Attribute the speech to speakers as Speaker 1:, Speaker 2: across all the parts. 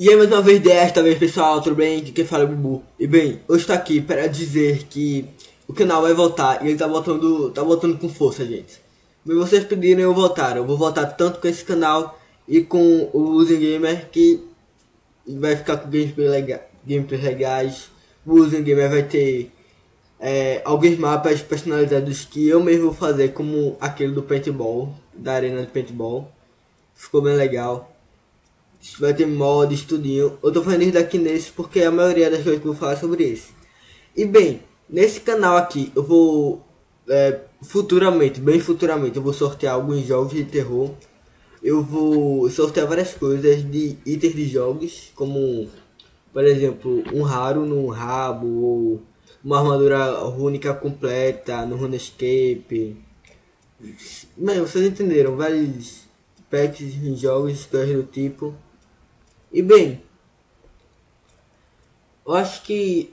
Speaker 1: E aí mais uma vez desta vez pessoal, tudo bem? Aqui quem fala é o Bubu. E bem, hoje estou aqui para dizer que o canal vai voltar e ele tá voltando com força, gente. E vocês pediram eu voltar, eu vou voltar tanto com esse canal e com o User Gamer que vai ficar com gameplays legais. O User Gamer vai ter alguns mapas personalizados que eu mesmo vou fazer, como aquele do paintball, da arena de paintball. Ficou bem legal. Vai ter mods, tudinho. Eu tô fazendo isso daqui nesse porque a maioria das coisas que eu vou falar é sobre esse. E bem, nesse canal aqui eu vou futuramente, bem futuramente, eu vou sortear alguns jogos de terror. Eu vou sortear várias coisas de itens de jogos, como por exemplo, um raro no rabo, ou uma armadura rúnica completa no RuneScape. Bem, vocês entenderam, vários packs em jogos, coisas do tipo. E bem, eu acho que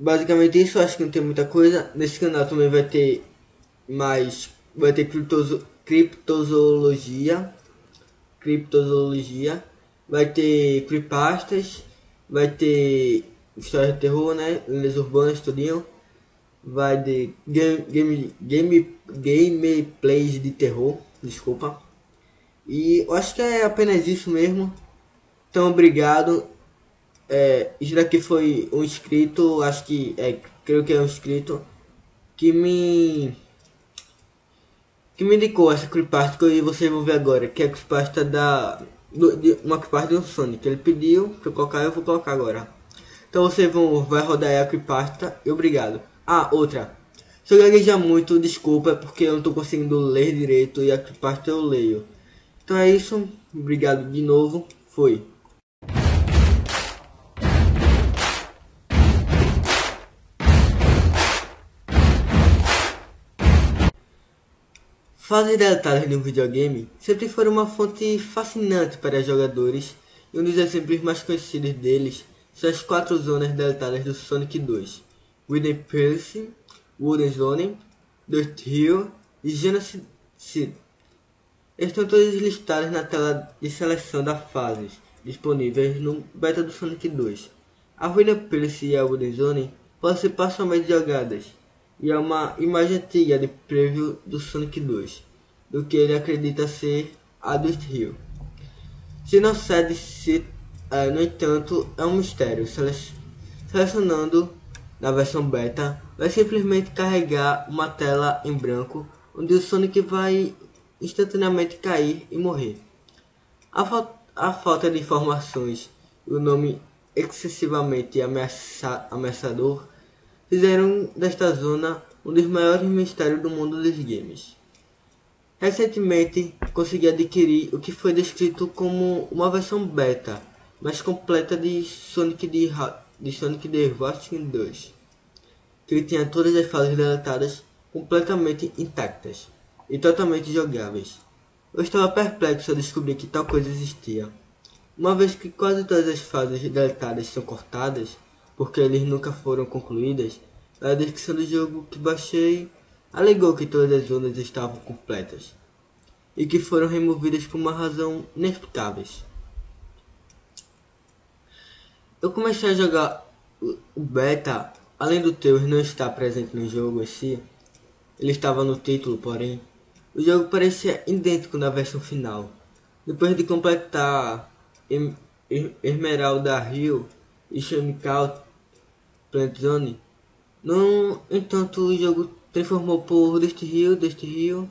Speaker 1: basicamente isso, eu acho que não tem muita coisa. Nesse canal também vai ter mais, vai ter criptozoologia, vai ter creepypastas, vai ter história de terror, né, lendas urbanas, tudinho. Vai ter gameplays de terror, desculpa. E eu acho que é apenas isso mesmo. Então obrigado. Isso daqui foi um inscrito, acho que creio que é um inscrito que me indicou essa creepypasta que vocês vão ver agora, que é a creepypasta uma creepypasta do Sonic. Ele pediu pra eu colocar, eu vou colocar agora. Então vocês vai rodar aí a creepypasta e obrigado. Ah, outra. Se eu gaguejar muito, desculpa, é porque eu não tô conseguindo ler direito e a creepypasta eu leio. Então é isso, obrigado de novo, foi. Fases deletadas de um videogame sempre foram uma fonte fascinante para jogadores, e um dos exemplos mais conhecidos deles são as 4 zonas deletadas do Sonic 2, Wooden Palace, Wooden Zone, Dust Hill e Genesis City. Estão todas listadas na tela de seleção das fases, disponíveis no beta do Sonic 2. A Wooden Palace e a Wooden Zone podem ser parcialmente jogadas, e é uma imagem antiga de preview do Sonic 2, do que ele acredita ser a Dust Hill. Genesis, no entanto, é um mistério. Selecionando na versão beta, vai simplesmente carregar uma tela em branco, onde o Sonic vai instantaneamente cair e morrer. A falta de informações e o nome excessivamente ameaçador fizeram desta zona um dos maiores mistérios do mundo dos games. Recentemente consegui adquirir o que foi descrito como uma versão beta mais completa de Sonic the Hedgehog 2, que tinha todas as fases deletadas completamente intactas e totalmente jogáveis. Eu estava perplexo ao descobrir que tal coisa existia, uma vez que quase todas as fases deletadas são cortadas porque eles nunca foram concluídas. A descrição do jogo que baixei alegou que todas as zonas estavam completas e que foram removidas por uma razão inexplicável. Eu comecei a jogar o beta, além do Tails não estar presente no jogo em si, ele estava no título, porém, o jogo parecia idêntico na versão final. Depois de completar Emerald Hill e Chemical Plant Zone, no entanto o jogo transformou por Dust Hill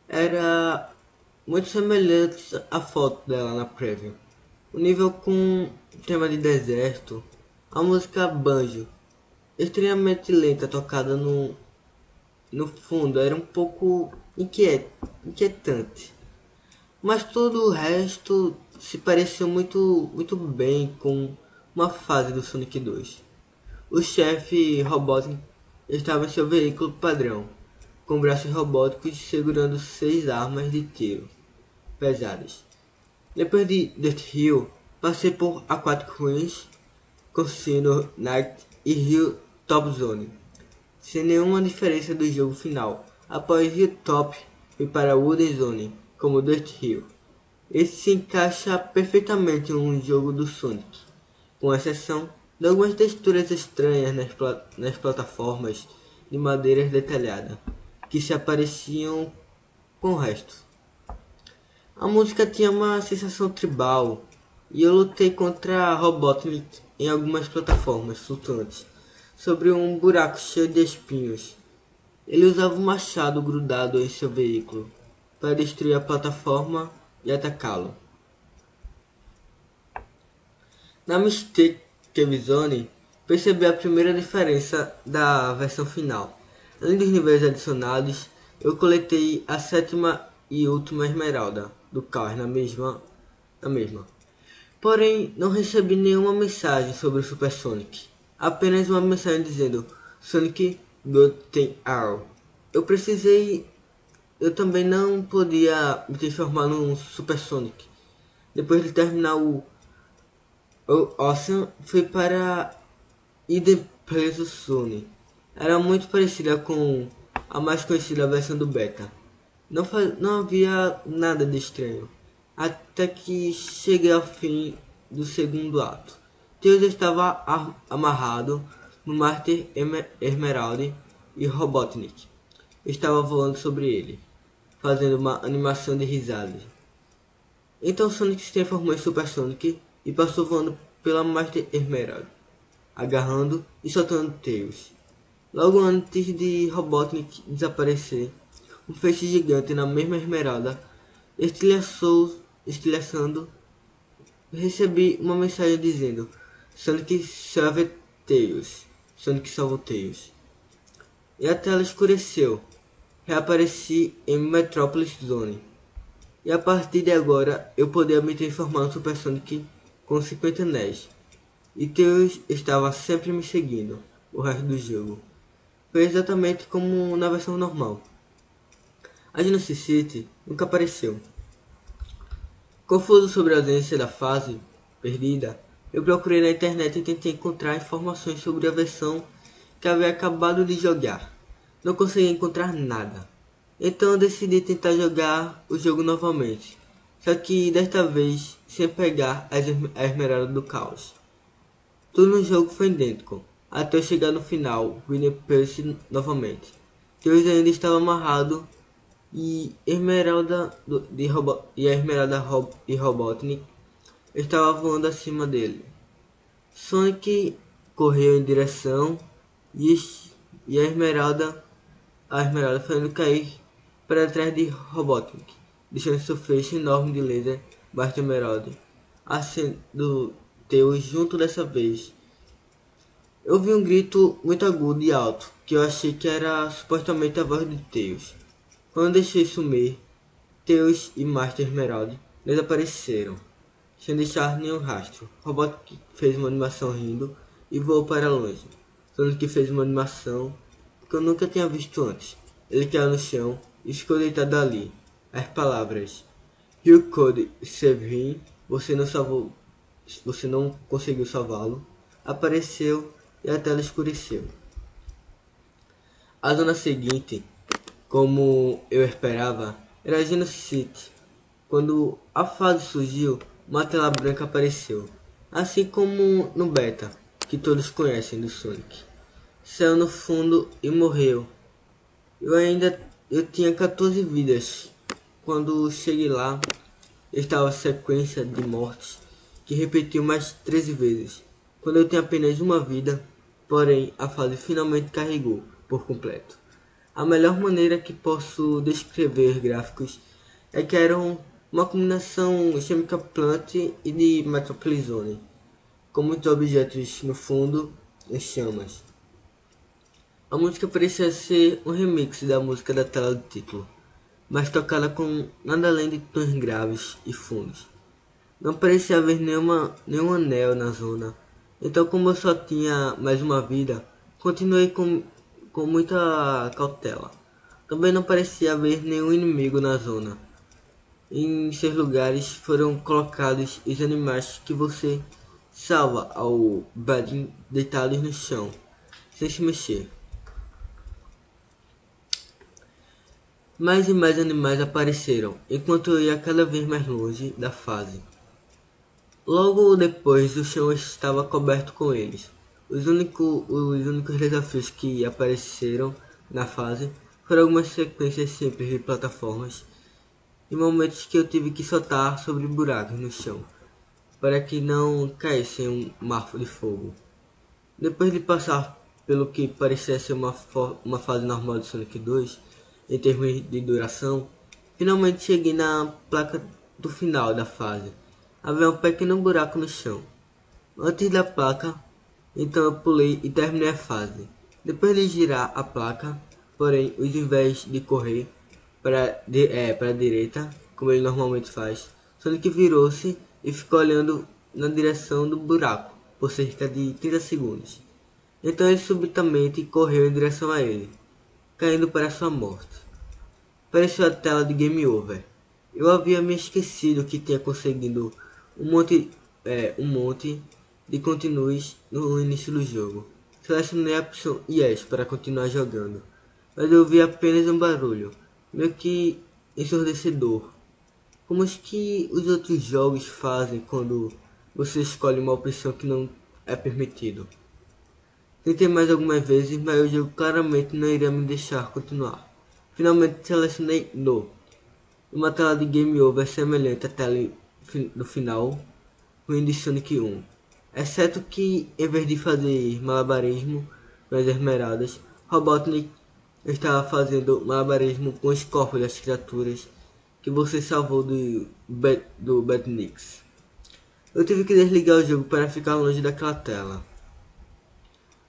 Speaker 1: era muito semelhante à foto dela na preview. O nível com tema de deserto, a música banjo, extremamente lenta tocada no fundo, era um pouco inquietante. Mas todo o resto se pareceu muito bem com uma fase do Sonic 2. O chefe robótico estava em seu veículo padrão, com braços robóticos segurando 6 armas de tiro pesadas. Depois de Dust Hill, passei por Aquatic Ruins, Casino Night e Hill Top Zone, sem nenhuma diferença do jogo final. Após Hill Top, fui para Wooden Zone, como Dust Hill. Esse se encaixa perfeitamente em um jogo do Sonic, com exceção de algumas texturas estranhas nas plataformas de madeira detalhada, que se apareciam com o resto. A música tinha uma sensação tribal, e eu lutei contra Robotnik em algumas plataformas flutuantes, sobre um buraco cheio de espinhos. Ele usava um machado grudado em seu veículo para destruir a plataforma e atacá-lo. Na Mystic Cave Zone, percebi a primeira diferença da versão final. Além dos níveis adicionados, eu coletei a sétima e última esmeralda do caos na mesma. Porém, não recebi nenhuma mensagem sobre o Super Sonic. Apenas uma mensagem dizendo Sonic Good Thing Arrow. Eu também não podia me transformar num Super Sonic. Depois de terminar o Awesome, fui para Eden Pleasure Zone. Era muito parecida com a mais conhecida versão do beta. Não havia nada de estranho, até que cheguei ao fim do segundo ato. Deus estava amarrado no Master Emerald e Robotnik estava voando sobre ele, fazendo uma animação de risadas. Então Sonic se transformou em Super Sonic e passou voando pela Master Emerald, agarrando e soltando Tails. Logo antes de Robotnik desaparecer, um feixe gigante na mesma esmeralda estilhaçando. Recebi uma mensagem dizendo Sonic Save Tails. Sonic salvou Tails. E a tela escureceu. Reapareci em Metropolis Zone. E a partir de agora eu podia me transformar no Super Sonic com 50 anéis. E Tails estava sempre me seguindo o resto do jogo. Foi exatamente como na versão normal. A Genesis City nunca apareceu. Confuso sobre a ausência da fase perdida, eu procurei na internet e tentei encontrar informações sobre a versão que havia acabado de jogar. Não consegui encontrar nada. Então eu decidi tentar jogar o jogo novamente, só que desta vez sem pegar a Esmeralda do Caos. Tudo no jogo foi idêntico, até eu chegar no final, Winnie Percy novamente. Deus ainda estava amarrado e a Esmeralda e Robotnik estava voando acima dele. Sonic correu em direção e a Esmeralda fazendo cair para trás de Robotnik, deixando seu feixe enorme de laser baixo de Esmeralda, acendendo Tails junto dessa vez. Eu vi um grito muito agudo e alto, que eu achei que era supostamente a voz de Tails. Quando deixei sumir, Tails e Master Emerald desapareceram, sem deixar nenhum rastro. Robotnik fez uma animação rindo e voou para longe. Sonic fez uma animação que eu nunca tinha visto antes. Ele caiu no chão e ficou deitado ali. As palavras You could save him, você não conseguiu salvá-lo, apareceu e a tela escureceu. A zona seguinte, como eu esperava, era a Genesis City. Quando a fase surgiu, uma tela branca apareceu, assim como no beta, que todos conhecem do Sonic. Saiu no fundo e morreu. Eu tinha 14 vidas. Quando cheguei lá, estava a sequência de mortes que repetiu mais 13 vezes. Quando eu tinha apenas uma vida, porém a fase finalmente carregou por completo. A melhor maneira que posso descrever gráficos é que eram uma combinação Chemical Plant e de Metropolis Zone, com muitos objetos no fundo em chamas. A música parecia ser um remix da música da tela do título, mas tocada com nada além de tons graves e fundos. Não parecia haver nenhum anel na zona, então como eu só tinha mais uma vida, continuei com muita cautela. Também não parecia haver nenhum inimigo na zona. Em seus lugares foram colocados os animais que você salva ao badin deitados no chão, sem se mexer. Mais e mais animais apareceram, enquanto eu ia cada vez mais longe da fase. Logo depois, o chão estava coberto com eles. Os únicos desafios que apareceram na fase foram algumas sequências simples de plataformas e momentos que eu tive que saltar sobre buracos no chão para que não caísse em um mar de fogo. Depois de passar pelo que parecia ser uma fase normal de Sonic 2, em termos de duração, finalmente cheguei na placa do final da fase. Havia um pequeno buraco no chão. Antes da placa, então eu pulei e terminei a fase. Depois de girar a placa, porém, ao invés de correr para a direita, como ele normalmente faz, Sonic virou-se e ficou olhando na direção do buraco por cerca de 30 segundos. Então ele subitamente correu em direção a ele, caindo para sua morte. Apareceu a tela de Game Over. Eu havia me esquecido que tinha conseguido um monte de continues no início do jogo. Selecionei a opção Yes para continuar jogando, mas eu ouvi apenas um barulho, meio que ensurdecedor, como os que os outros jogos fazem quando você escolhe uma opção que não é permitido. Tentei mais algumas vezes, mas o jogo claramente não iria me deixar continuar. Finalmente selecionei No. Uma tela de Game Over semelhante à tela do final ruim de Sonic 1. Exceto que, em vez de fazer malabarismo com as esmeradas, Robotnik estava fazendo malabarismo com os corpos das criaturas que você salvou do Batnix. Eu tive que desligar o jogo para ficar longe daquela tela.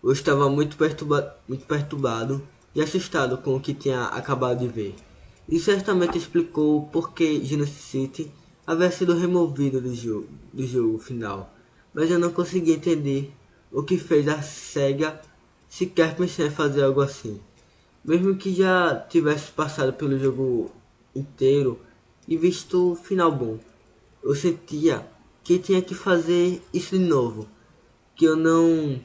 Speaker 1: Eu estava muito perturbado e assustado com o que tinha acabado de ver. Isso certamente explicou por que Genesis City havia sido removido do jogo final, mas eu não consegui entender o que fez a SEGA sequer pensar em fazer algo assim. Mesmo que já tivesse passado pelo jogo inteiro e visto o final bom, eu sentia que tinha que fazer isso de novo, que eu não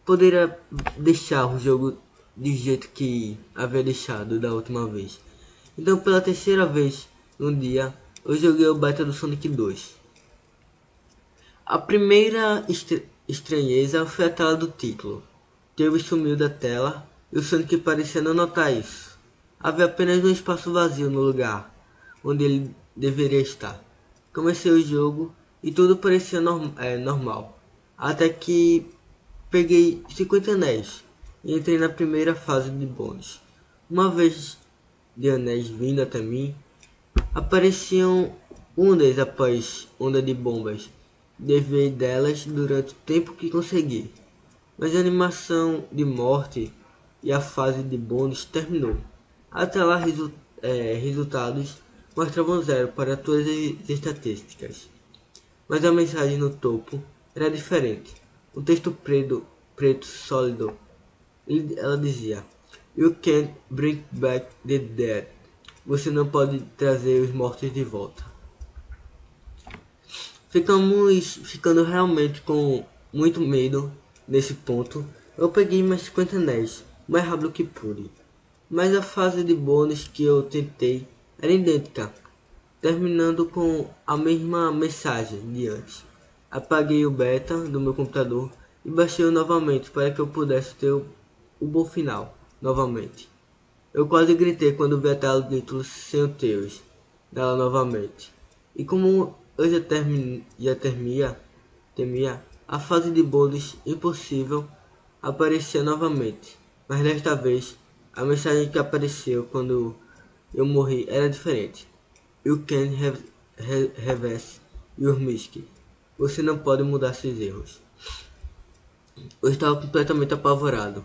Speaker 1: poderia deixar o jogo do jeito que havia deixado da última vez. Então, pela terceira vez no dia, eu joguei o beta do Sonic 2. A primeira estranheza foi a tela do título. Tails sumiu da tela e o Sonic parecia não notar isso. Havia apenas um espaço vazio no lugar onde ele deveria estar. Comecei o jogo e tudo parecia normal, até que peguei 50 anéis e entrei na primeira fase de bônus. Uma vez de anéis vindo até mim, apareciam ondas após onda de bombas. Desviei delas durante o tempo que consegui, mas a animação de morte e a fase de bônus terminou. Até lá resultados mostravam 0 para todas as estatísticas, mas a mensagem no topo era diferente. Um texto preto sólido. Ela dizia: You can't bring back the dead. Você não pode trazer os mortos de volta. Ficamos ficando realmente com muito medo nesse ponto. Eu peguei mais 50 anéis, o mais rápido que pude. Mas a fase de bônus que eu tentei era idêntica, terminando com a mesma mensagem de antes. Apaguei o beta do meu computador e baixei-o novamente para que eu pudesse ter o bom final novamente. Eu quase gritei quando vi a tela do título sem o Tails dela novamente. E como eu já temia, a fase de bônus impossível aparecia novamente. Mas desta vez, a mensagem que apareceu quando eu morri era diferente. You can't reverse your mistake. Você não pode mudar seus erros. Eu estava completamente apavorado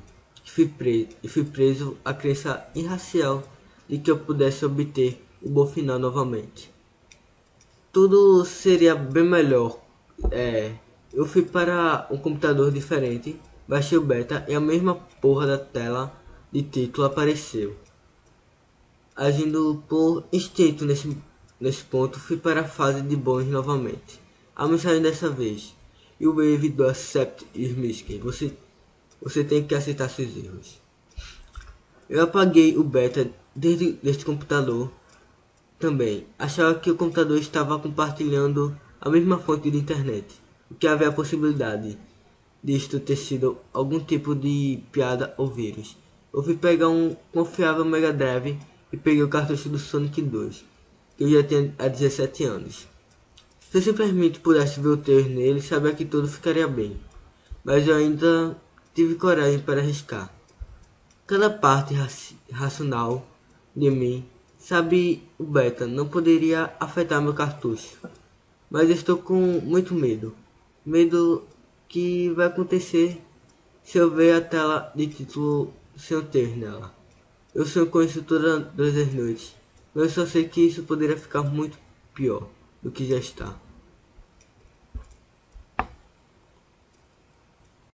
Speaker 1: e fui preso à crença irracional de que eu pudesse obter o bom final novamente. Tudo seria bem melhor. Eu fui para um computador diferente, baixei o beta e a mesma porra da tela de título apareceu. Agindo por instinto nesse ponto, fui para a fase de bônus novamente. A mensagem dessa vez: You wave do accept your mistake. Você tem que aceitar seus erros. Eu apaguei o beta deste computador também. Achava que o computador estava compartilhando a mesma fonte de internet, o que havia a possibilidade disto ter sido algum tipo de piada ou vírus. Eu fui pegar um confiável Mega Drive e peguei o cartucho do Sonic 2, que eu já tinha há 17 anos. Se eu simplesmente pudesse ver o trailer nele, sabia que tudo ficaria bem, mas eu ainda tive coragem para arriscar. Cada parte racional de mim sabe o beta não poderia afetar meu cartucho, mas estou com muito medo. Medo que vai acontecer se eu ver a tela de título sem eu ter nela. Eu sonho com isso todas as noites, mas eu só sei que isso poderia ficar muito pior do que já está.